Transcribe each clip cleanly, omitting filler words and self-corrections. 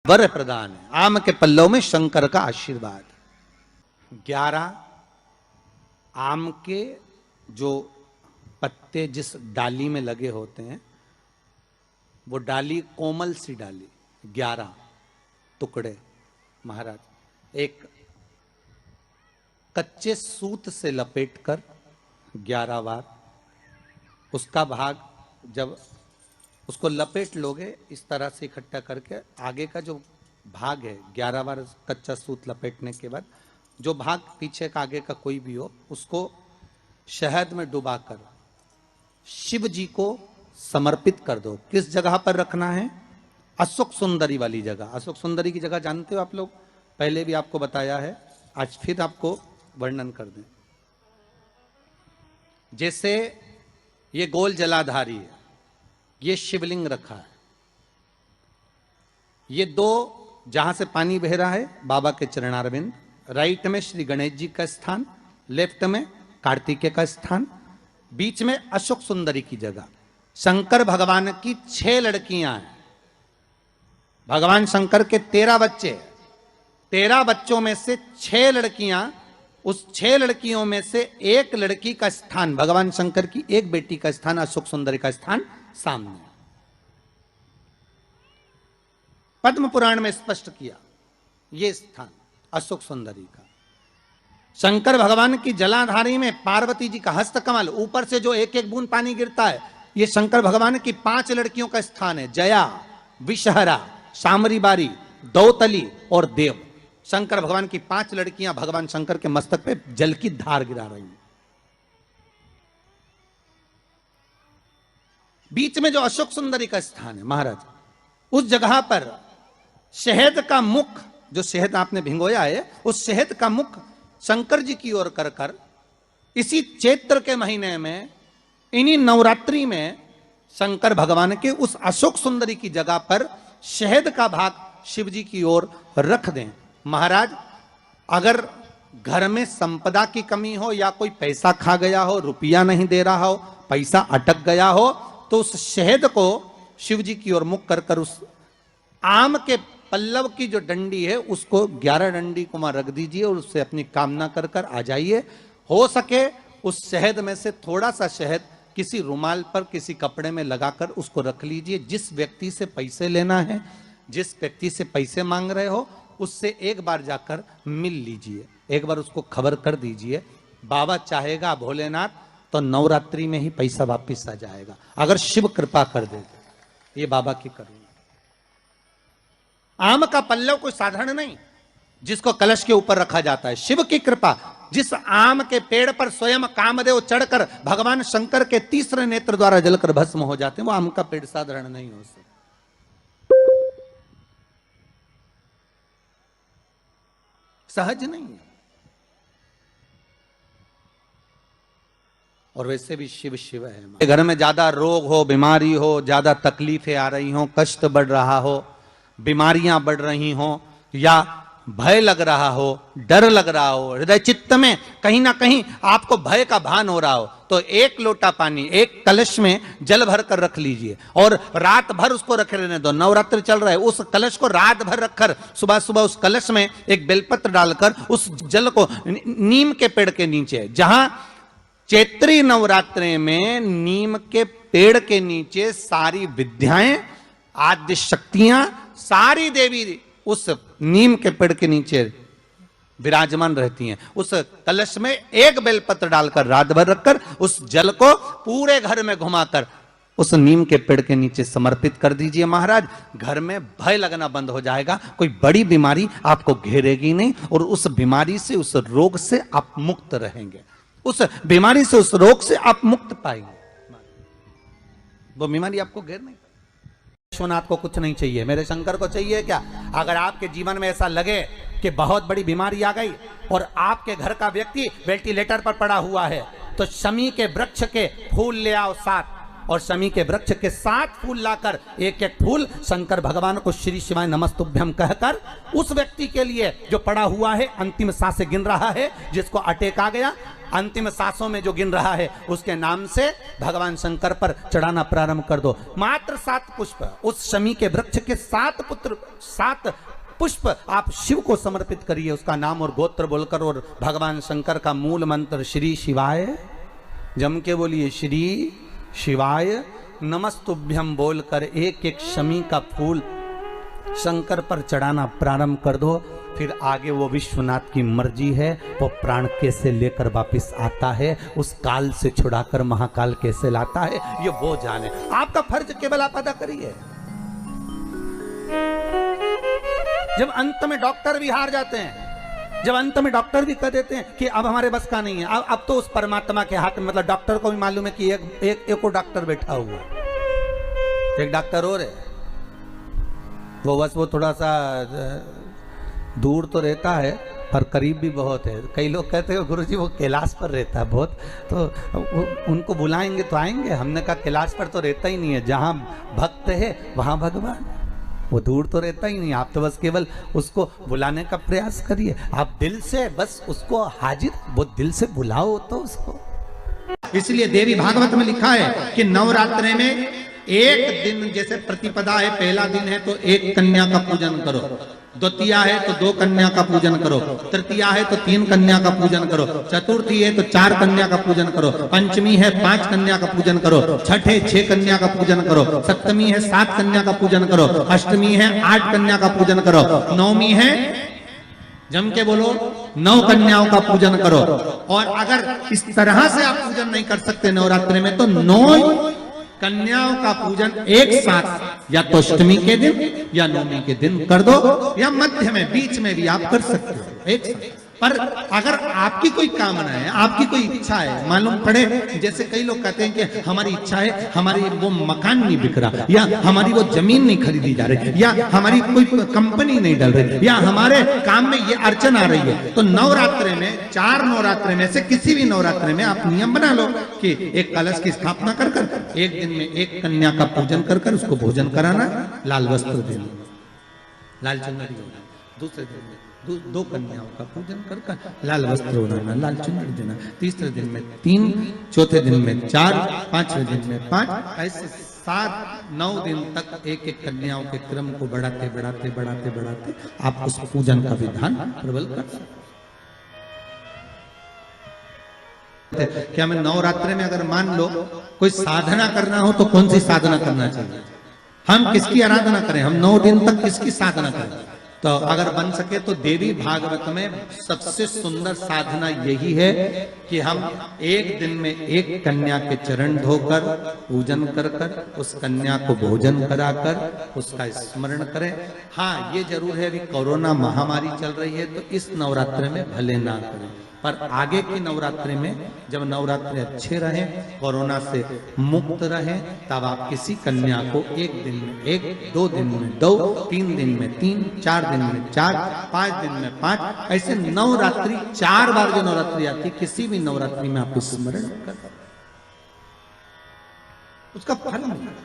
वर प्रदान है। आम के पल्लव में शंकर का आशीर्वाद। 11 आम के जो पत्ते जिस डाली में लगे होते हैं वो डाली कोमल सी डाली, 11 टुकड़े महाराज एक कच्चे सूत से लपेटकर 11 बार उसका भाग, जब उसको लपेट लोगे इस तरह से इकट्ठा करके आगे का जो भाग है 11 बार कच्चा सूत लपेटने के बाद जो भाग पीछे का आगे का कोई भी हो उसको शहद में डुबाकर शिव जी को समर्पित कर दो। किस जगह पर रखना है? अशोक सुंदरी वाली जगह। अशोक सुंदरी की जगह जानते हो आप लोग, पहले भी आपको बताया है, आज फिर आपको वर्णन कर दें। जैसे ये गोल जलाधारी है, ये शिवलिंग रखा है, ये 2 जहां से पानी बह रहा है बाबा के चरणारविंद, राइट में श्री गणेश जी का स्थान, लेफ्ट में कार्तिकेय का स्थान, बीच में अशोक सुंदरी की जगह। शंकर भगवान की 6 लड़कियां हैं। भगवान शंकर के 13 बच्चे, 13 बच्चों में से 6 लड़कियां, उस 6 लड़कियों में से एक लड़की का स्थान, भगवान शंकर की एक बेटी का स्थान, अशोक सुंदरी का स्थान सामने पद्म पुराण में स्पष्ट किया। यह स्थान अशोक सुंदरी का। शंकर भगवान की जलाधारी में पार्वती जी का हस्तकमल, ऊपर से जो एक एक बूंद पानी गिरता है, यह शंकर भगवान की 5 लड़कियों का स्थान है। जया, विषहरा, शामरी बारी, दौतली और देव। शंकर भगवान की 5 लड़कियां भगवान शंकर के मस्तक पे जल की धार गिरा रही हैं। बीच में जो अशोक सुंदरी का स्थान है महाराज, उस जगह पर शहद का मुख, जो शहद आपने भिंगोया है, उस शहद का मुख शंकर जी की ओर कर कर इसी चैत्र के महीने में, इन्हीं नवरात्रि में शंकर भगवान के उस अशोक सुंदरी की जगह पर शहद का भाग शिव जी की ओर रख दें। महाराज अगर घर में संपदा की कमी हो या कोई पैसा खा गया हो, रुपया नहीं दे रहा हो, पैसा अटक गया हो, तो उस शहद को शिव जी की ओर मुख कर कर उस आम के पल्लव की जो डंडी है उसको 11 डंडी को वहां रख दीजिए और उससे अपनी कामना कर कर आ जाइए। हो सके उस शहद में से थोड़ा सा शहद किसी रुमाल पर, किसी कपड़े में लगाकर उसको रख लीजिए। जिस व्यक्ति से पैसे लेना है, जिस व्यक्ति से पैसे मांग रहे हो, उससे एक बार जाकर मिल लीजिए, एक बार उसको खबर कर दीजिए। बाबा चाहेगा भोलेनाथ तो नवरात्रि में ही पैसा वापिस आ जाएगा, अगर शिव कृपा कर दे। ये बाबा की करुणा। आम का पल्लव कोई साधारण नहीं जिसको कलश के ऊपर रखा जाता है, शिव की कृपा। जिस आम के पेड़ पर स्वयं कामदेव चढ़कर भगवान शंकर के तीसरे नेत्र द्वारा जलकर भस्म हो जाते हैं, वो आम का पेड़ साधारण नहीं हो सकता। सहज नहीं है। और वैसे भी शिव शिव है। घर में ज्यादा रोग हो, बीमारी हो, ज्यादा तकलीफें आ रही हो, कष्ट बढ़ रहा हो, बीमारियां बढ़ रही हो, या भय लग रहा हो, डर लग रहा हो, हृदय चित्त में कहीं ना कहीं आपको भय का भान हो रहा हो, तो 1 लोटा पानी, 1 कलश में जल भर कर रख लीजिए और रात भर उसको रखे रहने दो। नवरात्र चल रहा है, उस कलश को रात भर रखकर सुबह सुबह उस कलश में एक बेलपत्र डालकर उस जल को नीम के पेड़ के नीचे, जहां चैत्री नवरात्रि में नीम के पेड़ के नीचे सारी विद्याएं, आद्य शक्तियां, सारी देवी उस नीम के पेड़ के नीचे विराजमान रहती हैं। उस कलश में 1 बेलपत्र डालकर रात भर रखकर उस जल को पूरे घर में घुमाकर उस नीम के पेड़ के नीचे समर्पित कर दीजिए। महाराज घर में भय लगना बंद हो जाएगा, कोई बड़ी बीमारी आपको घेरेगी नहीं और उस बीमारी से, उस रोग से आप मुक्त रहेंगे। उस बीमारी से, उस रोग से आप मुक्त पाएंगे। वो बीमारी आपको घेर नहीं। विश्वनाथ को कुछ नहीं चाहिए, मेरे शंकर को चाहिए क्या? अगर आपके जीवन में ऐसा लगे कि बहुत बड़ी बीमारी आ गई और आपके घर का व्यक्ति वेंटिलेटर पर पड़ा हुआ है, तो शमी के वृक्ष के फूल ले आओ 7, और शमी के वृक्ष के 7 फूल लाकर एक एक फूल शंकर भगवान को श्री शिवाय नमस्तुभ्यम कहकर उस व्यक्ति के लिए जो पड़ा हुआ है, अंतिम सांसें गिन रहा है, जिसको अटैक आ गया, अंतिम सांसों में जो गिन रहा है, उसके नाम से भगवान शंकर पर चढ़ाना प्रारंभ कर दो। मात्र 7 पुष्प, उस शमी के वृक्ष के 7 पुष्प आप शिव को समर्पित करिए, उसका नाम और गोत्र बोलकर, और भगवान शंकर का मूल मंत्र श्री शिवाय, जम के बोलिए श्री शिवाय नमस्तुभ्यम बोलकर एक एक शमी का फूल शंकर पर चढ़ाना प्रारंभ कर दो। फिर आगे वो विश्वनाथ की मर्जी है, वो प्राण कैसे लेकर वापिस आता है, उस काल से छुड़ाकर महाकाल कैसे लाता है, ये वो जाने। आपका फर्ज केवल आप अदा करिए। जब अंत में डॉक्टर भी हार जाते हैं, जब अंत में डॉक्टर भी कह देते हैं कि अब हमारे बस का नहीं है, अब तो उस परमात्मा के हाथ में, मतलब डॉक्टर को भी मालूम है कि एक और डॉक्टर बैठा हुआ, एक डॉक्टर और है, वो बस वो थोड़ा सा दूर तो रहता है पर करीब भी बहुत है। कई लोग कहते हैं गुरुजी वो कैलाश पर रहता है बहुत, तो उनको बुलाएंगे तो आएंगे। हमने कहा कैलाश पर तो रहता ही नहीं है, जहाँ भक्त है वहाँ भगवान, वो दूर तो रहता ही नहीं। आप तो बस केवल उसको बुलाने का प्रयास करिए, आप दिल से बस उसको हाजिर, वो दिल से बुलाओ तो उसको। इसलिए देवी भागवत में लिखा है कि नवरात्रि में एक दिन, जैसे प्रतिपदा है, पहला दिन है तो एक कन्या का पूजन करो, द्वितीया है तो 2 कन्या का पूजन करो, तृतीया है तो 3 कन्या का पूजन करो, चतुर्थी है तो 4 कन्या का पूजन करो, पंचमी है 5 कन्या का पूजन करो, छठ है 6 कन्या का पूजन करो, सप्तमी है 7 कन्या का पूजन करो, अष्टमी है 8 कन्या का पूजन करो, नवमी है, जम के बोलो, 9 कन्याओं का पूजन करो। और अगर इस तरह से आप पूजन नहीं कर सकते नवरात्रि में, तो 9 कन्याओं का पूजन एक साथ, या तो अष्टमी के दिन या नवमी के दिन कर दो, या मध्य में, बीच में भी आप कर सकते हो एक साथ। पर अगर आपकी कोई कामना है, आपकी कोई इच्छा है, मालूम पड़े, जैसे कई लोग कहते हैं कि हमारी इच्छा है, हमारी वो मकान नहीं बिक रहा, या हमारी वो जमीन नहीं खरीदी जा रही, या हमारी कोई कंपनी नहीं डल रही, या हमारे काम में ये अड़चन आ रही है, तो नवरात्रि में, 4 नवरात्रि में से किसी भी नवरात्रि में आप नियम बना लो कि एक कलश की स्थापना कर कर एक दिन में एक कन्या का पूजन कर कर उसको भोजन कराना, लाल वस्त्र देना, लाल चुनरी देना, दूसरे दिन में 2 कन्याओं का पूजन कर कर लाल वस्त्र ओढ़ाना, लाल चुनरी देना, तीसरे दिन में 3, चौथे दिन में 4, 5वें दिन में 5, ऐसे 7-9 दिन तक एक एक कन्याओं के क्रम को बढ़ाते बढ़ाते बढ़ाते बढ़ाते आप उस पूजन का विधान प्रबल कर सकते। क्या मैं नवरात्रि में अगर मान लो कोई साधना करना हो तो कौन सी साधना करना चाहिए? हम किसकी आराधना करें? हम 9 दिन तक किसकी साधना करें? तो अगर बन सके तो देवी भागवत में सबसे सुंदर साधना यही है कि हम एक दिन में एक कन्या के चरण धोकर पूजन कर कर उस कन्या को भोजन कराकर उसका स्मरण करें। हाँ, ये जरूर है, अभी कोरोना महामारी चल रही है तो इस नवरात्रि में भले ना करें, पर आगे की नवरात्रि में जब नवरात्रि अच्छे रहे, कोरोना से मुक्त रहे, तब आप किसी कन्या को एक दिन में 1, 2 दिन में 2, 3 दिन में 3, 4 दिन में 4, 5 दिन में 5, ऐसे नवरात्रि 4 बार जो नवरात्रि आती, किसी भी नवरात्रि में आप स्मरण कर उसका फल मिलेगा।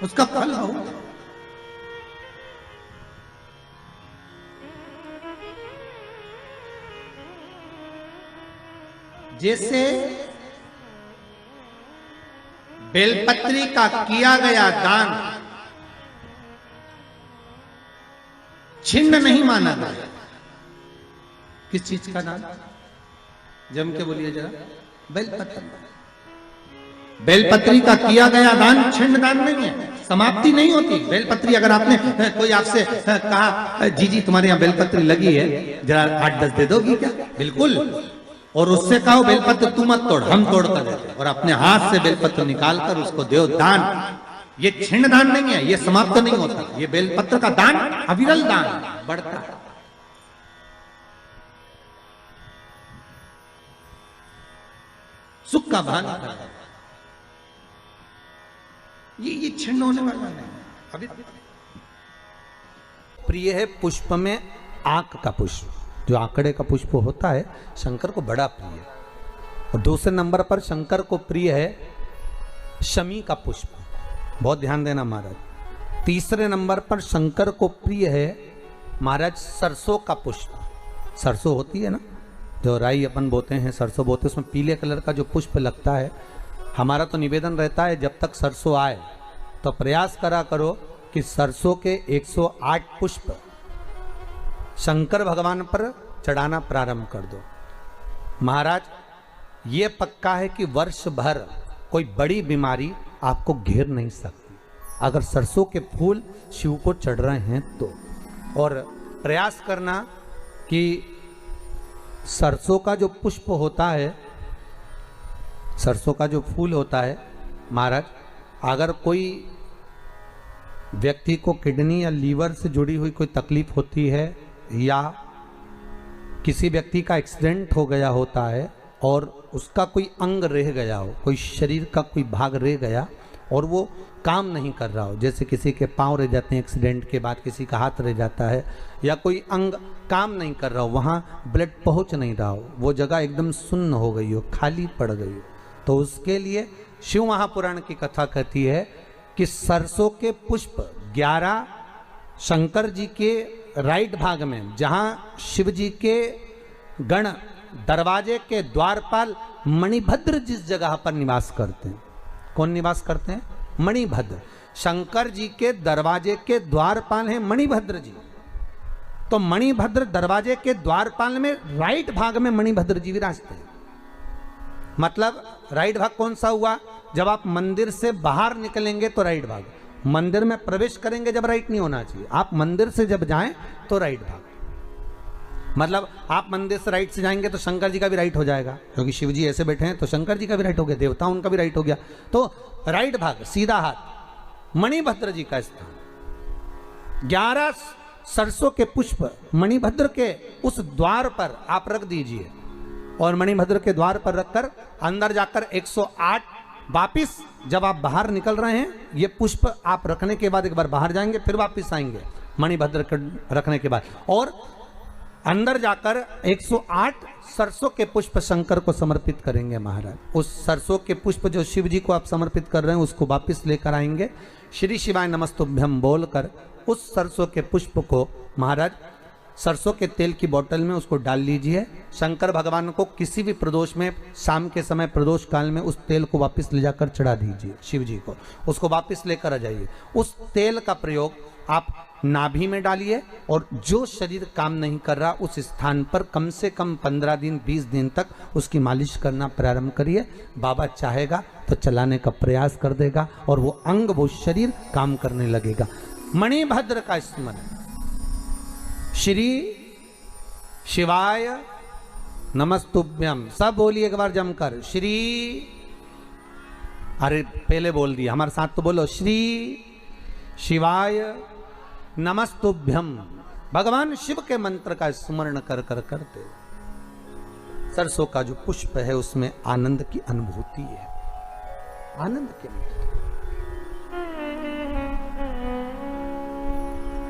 उसका फल होगा। जैसे बेलपत्री का किया गया दान छिन्न नहीं माना गया। किस चीज का दान? जम के बोलिए जरा। बेलपत्री। बेलपत्री का किया गया दान छिन्न दान नहीं है, समाप्ति नहीं होती। बेलपत्री अगर आपने कोई आपसे कहा जी जी तुम्हारे यहाँ बेलपत्री लगी है, जरा 8-10 दे दोगी क्या? बिल्कुल। और उससे कहो बेलपत्र तू मत तोड़, हम तोड़ कर देते, और अपने हाथ से बेलपत्र निकालकर उसको दो दान। ये छिन्न दान नहीं है, ये समाप्त नहीं होता। ये बेलपत्र का दान अविरल दान बढ़ता है। सुख का भान करता है। ये छिन्न होने वाला नहीं। अभी प्रिय है पुष्प में आंख का पुष्प। जो आंकड़े का पुष्प होता है शंकर को बड़ा प्रिय है। और दूसरे नंबर पर शंकर को प्रिय है शमी का पुष्प, बहुत ध्यान देना महाराज। तीसरे नंबर पर शंकर को प्रिय है महाराज सरसों का पुष्प। सरसों होती है ना, जो राई अपन बोते हैं, सरसों बोते हैं, उसमें पीले कलर का जो पुष्प लगता है। हमारा तो निवेदन रहता है जब तक सरसों आए तो प्रयास करा करो कि सरसों के 108 पुष्प शंकर भगवान पर चढ़ाना प्रारंभ कर दो। महाराज ये पक्का है कि वर्ष भर कोई बड़ी बीमारी आपको घेर नहीं सकती अगर सरसों के फूल शिव को चढ़ रहे हैं तो। और प्रयास करना कि सरसों का जो पुष्प होता है, सरसों का जो फूल होता है महाराज, अगर कोई व्यक्ति को किडनी या लीवर से जुड़ी हुई कोई तकलीफ होती है या किसी व्यक्ति का एक्सीडेंट हो गया होता है और उसका कोई अंग रह गया हो, कोई शरीर का कोई भाग रह गया और वो काम नहीं कर रहा हो, जैसे किसी के पांव रह जाते हैं एक्सीडेंट के बाद, किसी का हाथ रह जाता है, या कोई अंग काम नहीं कर रहा हो, वहाँ ब्लड पहुँच नहीं रहा हो, वो जगह एकदम सुन्न हो गई हो, खाली पड़ गई हो, तो उसके लिए शिव महापुराण की कथा कहती है कि सरसों के पुष्प 11 शंकर जी के राइट भाग में, जहाँ शिव जी के गण दरवाजे के द्वारपाल मणिभद्र जिस जगह पर निवास करते हैं, कौन निवास करते हैं? मणिभद्र। शंकर जी के दरवाजे के द्वारपाल हैं मणिभद्र जी। तो मणिभद्र दरवाजे के द्वारपाल में राइट भाग में मणिभद्र जी विराजते हैं। मतलब राइट भाग कौन सा हुआ? जब आप मंदिर से बाहर निकलेंगे तो राइट भाग, मंदिर में प्रवेश करेंगे जब राइट नहीं होना चाहिए, आप मंदिर से जब जाएं तो राइट भाग। मतलब आप मंदिर से राइट से जाएंगे तो शंकर जी का भी राइट हो जाएगा, क्योंकि शिव जी ऐसे बैठे हैं तो शंकर जी का भी राइट हो गया, देवता उनका भी राइट हो गया, तो राइट भाग सीधा हाथ मणिभद्र जी का स्थान। 11 सरसों के पुष्प मणिभद्र के उस द्वार पर आप रख दीजिए और मणिभद्र के द्वार पर रखकर अंदर जाकर 108 वापिस जब आप बाहर निकल रहे हैं, ये पुष्प आप रखने के बाद एक बार बाहर जाएंगे, फिर वापिस आएंगे मणिभद्र के रखने के बाद, और अंदर जाकर 108 सरसों के पुष्प शंकर को समर्पित करेंगे महाराज। उस सरसों के पुष्प जो शिव जी को आप समर्पित कर रहे हैं उसको वापिस लेकर आएंगे, श्री शिवाय नमस्तुभ्यम बोलकर उस सरसों के पुष्प को महाराज सरसों के तेल की बोतल में उसको डाल लीजिए। शंकर भगवान को किसी भी प्रदोष में, शाम के समय प्रदोष काल में उस तेल को वापस ले जाकर चढ़ा दीजिए शिव जी को, उसको वापस लेकर आ जाइए। उस तेल का प्रयोग आप नाभि में डालिए और जो शरीर काम नहीं कर रहा उस स्थान पर कम से कम 15 दिन 20 दिन तक उसकी मालिश करना प्रारंभ करिए। बाबा चाहेगा तो चलाने का प्रयास कर देगा और वो अंग, वो शरीर काम करने लगेगा। मणिभद्र का स्मरण, श्री शिवाय नमस्तुभ्यम, सब बोलिए एक बार जमकर, श्री, अरे पहले बोल दिया, हमारे साथ तो बोलो, श्री शिवाय नमस्तुभ्यम। भगवान शिव के मंत्र का स्मरण कर कर करते सरसों का जो पुष्प है उसमें आनंद की अनुभूति है, आनंद के मंत्र।